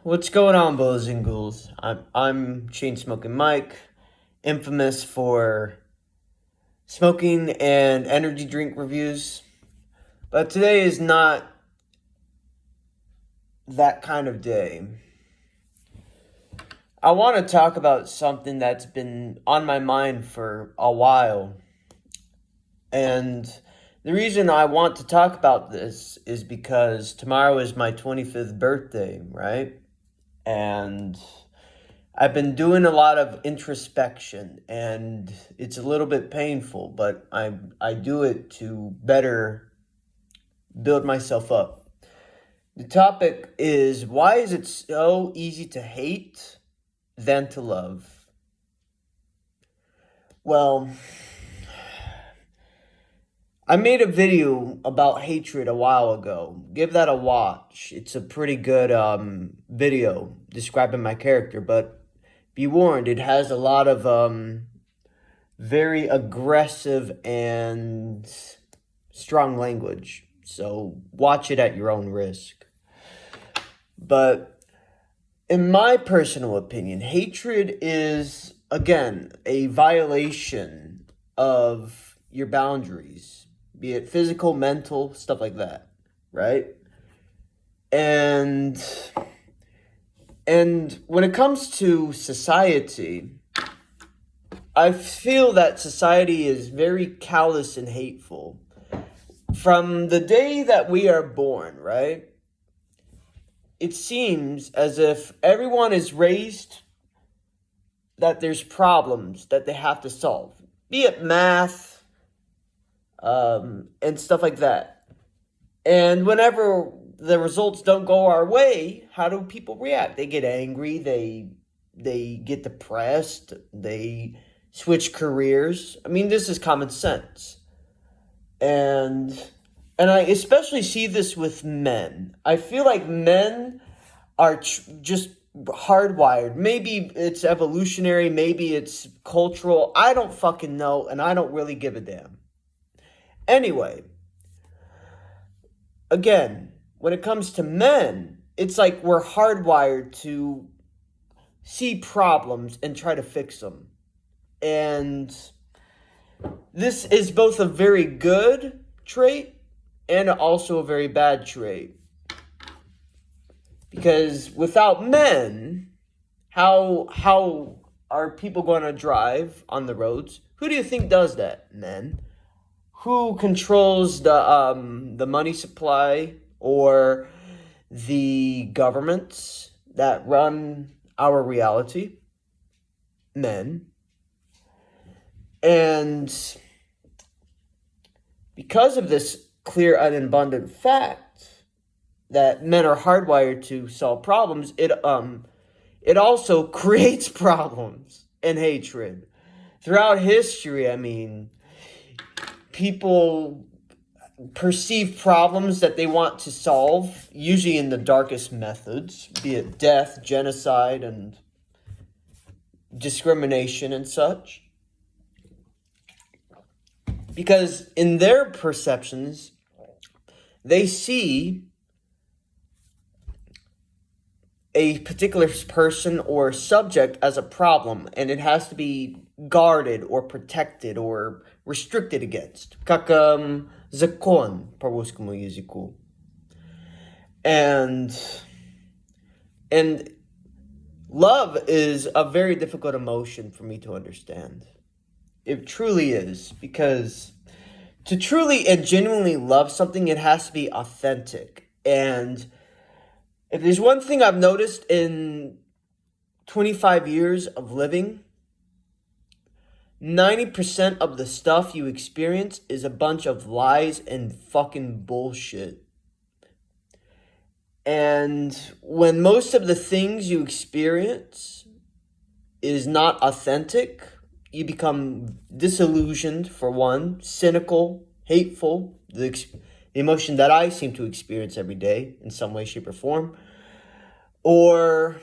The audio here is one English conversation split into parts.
What's going on, bulls and ghouls? I'm chain smoking Mike, infamous for smoking and energy drink reviews. But today is not that kind of day. I want to talk about something that's been on my mind for a while. And the reason I want to talk about this is because tomorrow is my 25th birthday, right? And I've been doing a lot of introspection, and it's a little bit painful, but I do it to better build myself up. The topic is, why is it so easy to hate than to love? Well, I made a video about hatred a while ago. Give that a watch. It's a pretty good video describing my character, but be warned, it has a lot of very aggressive and strong language. So watch it at your own risk. But in my personal opinion, hatred is, again, a violation of your boundaries, be it physical, mental, stuff like that, right? And when it comes to society, I feel that society is very callous and hateful. From the day that we are born, right? It seems as if everyone is raised that there's problems that they have to solve, be it math, and stuff like that. And whenever the results don't go our way, how do people react? They get angry, they get depressed, they switch careers. I mean, this is common sense. And I especially see this with men. I feel like men are just hardwired. Maybe it's evolutionary, maybe it's cultural. I don't fucking know, and I don't really give a damn. Anyway, again, when it comes to men, it's like we're hardwired to see problems and try to fix them. And this is both a very good trait and also a very bad trait. Because without men, how are people going to drive on the roads? Who do you think does that? Men. Who controls the money supply or the governments that run our reality? Men. And because of this clear and abundant fact that men are hardwired to solve problems, it also creates problems and hatred. Throughout history, I mean, people perceive problems that they want to solve, usually in the darkest methods, be it death, genocide, and discrimination and such. Because in their perceptions, they see a particular person or subject as a problem, and it has to be guarded or protected or restricted against. Как закон по русскому языку. And love is a very difficult emotion for me to understand. It truly is, because to truly and genuinely love something, it has to be authentic. And if there's one thing I've noticed in 25 years of living, 90% of the stuff you experience is a bunch of lies and fucking bullshit. And when most of the things you experience is not authentic, you become disillusioned, for one, cynical, hateful, the emotion that I seem to experience every day in some way, shape, or form, or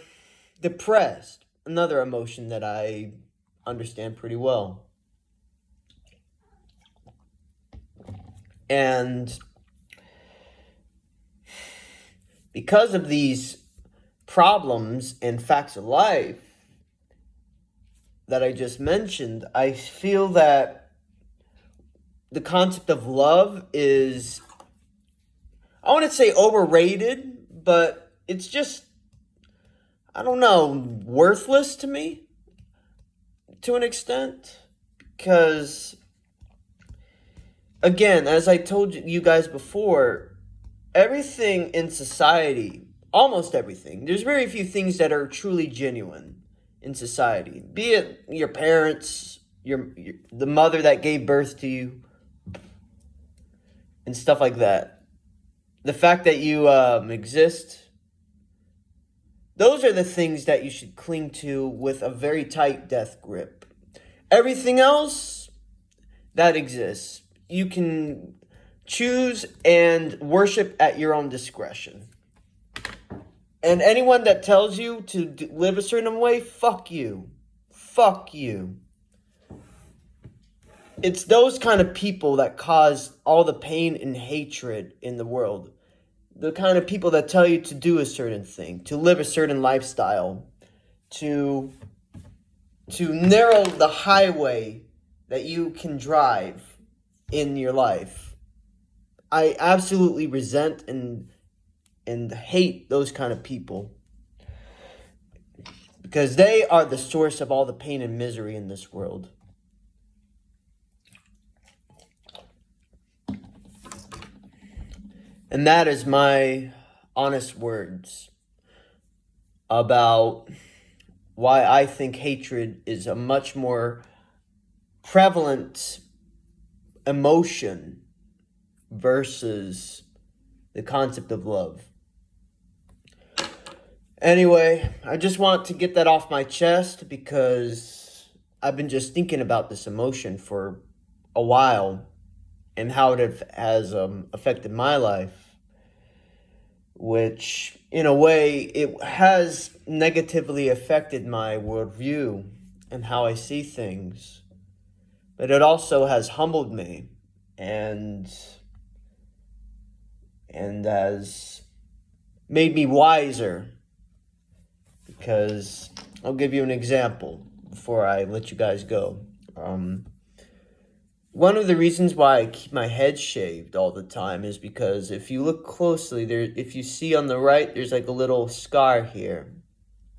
depressed, another emotion that I understand pretty well. And because of these problems and facts of life that I just mentioned, I feel that the concept of love is, I wouldn't say overrated, but it's just, I don't know, worthless to me to an extent. Because, again, as I told you guys before, everything in society, almost everything, there's very few things that are truly genuine in society. Be it your parents, the mother that gave birth to you, and stuff like that. The fact that you exist, those are the things that you should cling to with a very tight death grip. Everything else that exists, you can choose and worship at your own discretion. And anyone that tells you to live a certain way, fuck you. Fuck you. It's those kind of people that cause all the pain and hatred in the world. The kind of people that tell you to do a certain thing, to live a certain lifestyle, to narrow the highway that you can drive in your life. I absolutely resent and hate those kind of people, because they are the source of all the pain and misery in this world. And that is my honest words about why I think hatred is a much more prevalent emotion versus the concept of love. Anyway, I just want to get that off my chest because I've been just thinking about this emotion for a while and how it has affected my life, which in a way it has negatively affected my worldview and how I see things, but it also has humbled me and has made me wiser. Because I'll give you an example before I let you guys go. One of the reasons why I keep my head shaved all the time is because if you look closely, if you see on the right, there's like a little scar here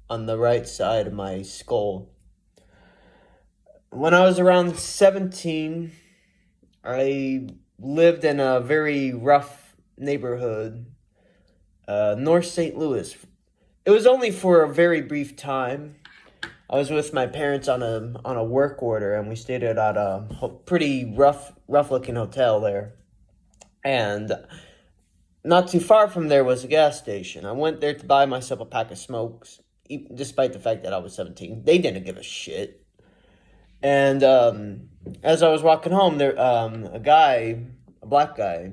on the right side of my skull. When I was around 17, I lived in a very rough neighborhood, North St. Louis. It was only for a very brief time. I was with my parents on a work order, and we stayed at a pretty rough looking hotel there. And not too far from there was a gas station. I went there to buy myself a pack of smokes, despite the fact that I was 17. They didn't give a shit. And as I was walking home, there a black guy,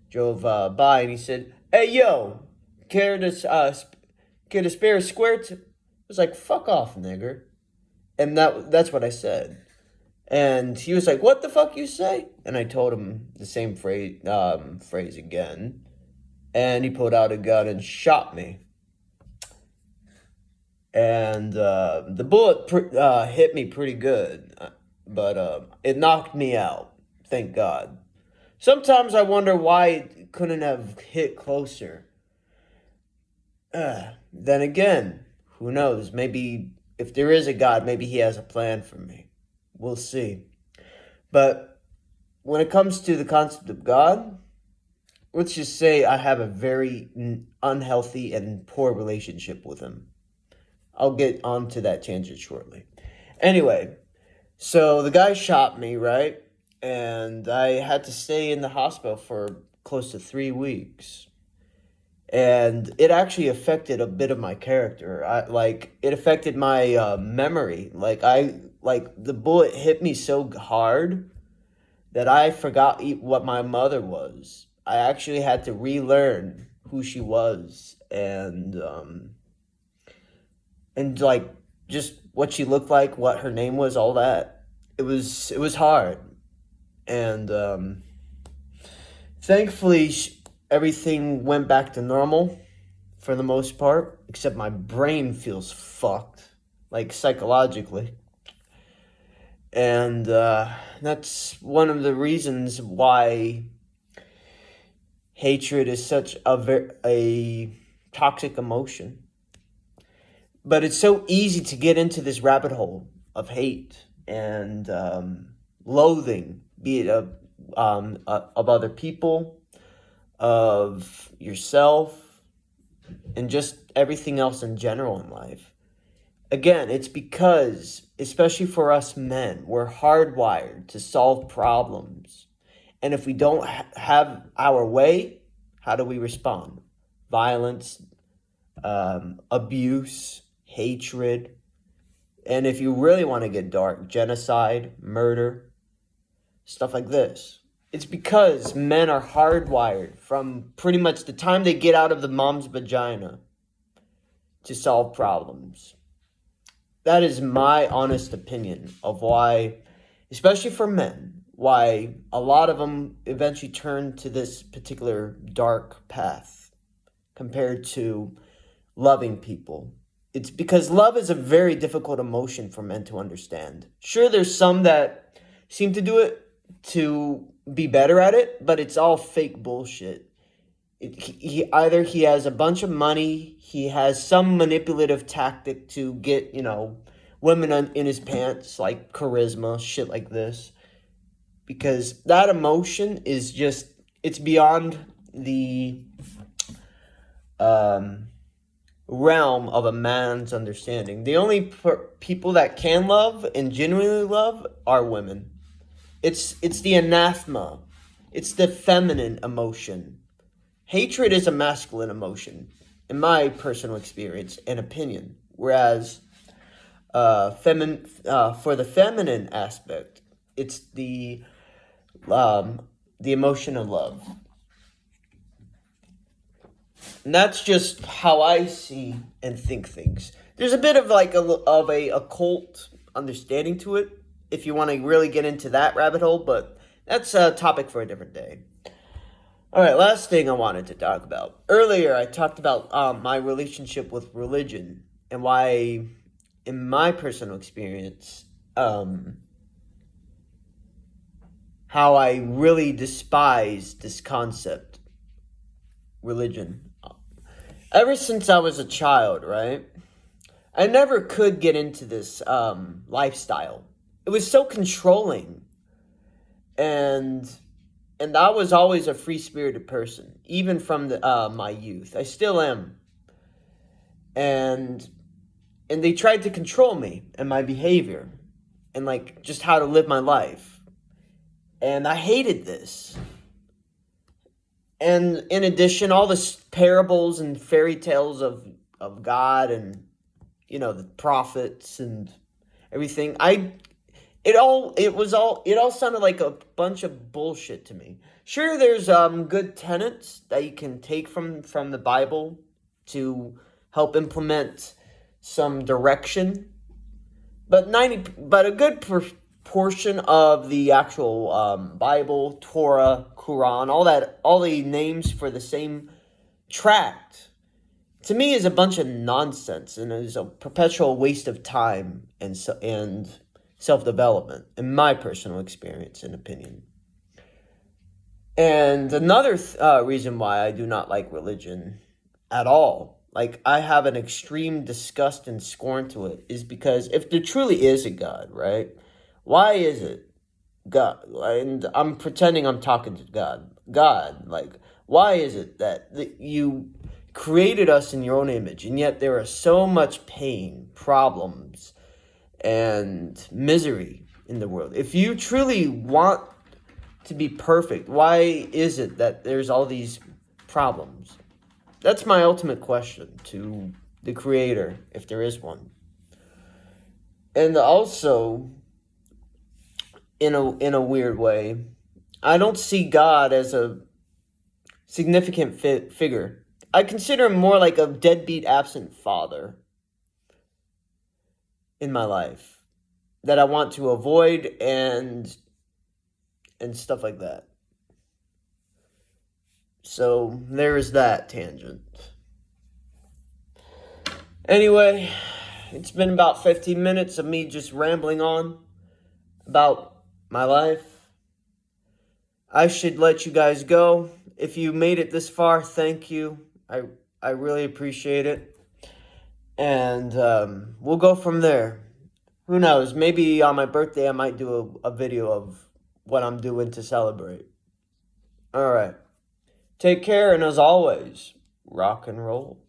drove by, and he said, "Hey, yo, care to spare a square?" I was like, "Fuck off, nigger." And that's what I said. And he was like, "What the fuck you say?" And I told him the same phrase again. And he pulled out a gun and shot me. And the bullet hit me pretty good. But it knocked me out. Thank God. Sometimes I wonder why it couldn't have hit closer. Then again, who knows? Maybe if there is a God, maybe he has a plan for me. We'll see. But when it comes to the concept of God, let's just say I have a very unhealthy and poor relationship with him. I'll get onto that tangent shortly. Anyway, so the guy shot me, right? And I had to stay in the hospital for close to 3 weeks. And it actually affected a bit of my character. It affected my memory. The bullet hit me so hard that I forgot what my mother was. I actually had to relearn who she was and just what she looked like, what her name was, all that. It was hard, and thankfully everything went back to normal for the most part, except my brain feels fucked, like psychologically. And that's one of the reasons why hatred is such a toxic emotion. But it's so easy to get into this rabbit hole of hate and loathing, be it of other people, of yourself, and just everything else in general in life. Again, it's because, especially for us men, we're hardwired to solve problems. And if we don't have our way, how do we respond? Violence, abuse, hatred, and if you really want to get dark, genocide, murder, stuff like this. It's because men are hardwired from pretty much the time they get out of the mom's vagina to solve problems. That is my honest opinion of why, especially for men, why a lot of them eventually turn to this particular dark path compared to loving people. It's because love is a very difficult emotion for men to understand. Sure, there's some that seem to do it to be better at it, but it's all fake bullshit. Either he has a bunch of money, he has some manipulative tactic to get, women in his pants, like charisma, shit like this. Because that emotion is just, it's beyond the realm of a man's understanding. The only people that can love and genuinely love are women. It's the anathema. It's the feminine emotion. Hatred is a masculine emotion, in my personal experience and opinion. Whereas, for the feminine aspect, it's the emotion of love. And that's just how I see and think things. There's a bit of like a occult understanding to it, if you want to really get into that rabbit hole, but that's a topic for a different day. All right, last thing I wanted to talk about. Earlier, I talked about my relationship with religion and why, in my personal experience, how I really despise this concept, religion. Ever since I was a child, right? I never could get into this lifestyle. It was so controlling, and I was always a free-spirited person, even from my youth. I still am. And they tried to control me and my behavior and like just how to live my life. And I hated this. And in addition, all the parables and fairy tales of God and, the prophets and everything, it all sounded like a bunch of bullshit to me. Sure, there's good tenets that you can take from the Bible to help implement some direction, but a good portion of the actual Bible, Torah, Quran, all the names for the same tract, to me is a bunch of nonsense and is a perpetual waste of time and self-development, in my personal experience and opinion. And another reason why I do not like religion at all, like I have an extreme disgust and scorn to it, is because if there truly is a God, right? Why is it God? And I'm pretending I'm talking to God. God, like, why is it that you created us in your own image, and yet there are so much pain, problems, and misery in the world? If you truly want to be perfect, why is it that there's all these problems? That's my ultimate question to the Creator, if there is one. And also, in a weird way, I don't see God as a significant figure. I consider him more like a deadbeat, absent father in my life that I want to avoid and stuff like that. So there is that tangent. Anyway, it's been about 15 minutes of me just rambling on about my life. I should let you guys go. If you made it this far, thank you. I really appreciate it. And we'll go from there. Who knows? Maybe on my birthday I might do a video of what I'm doing to celebrate. All right. Take care, and as always, rock and roll.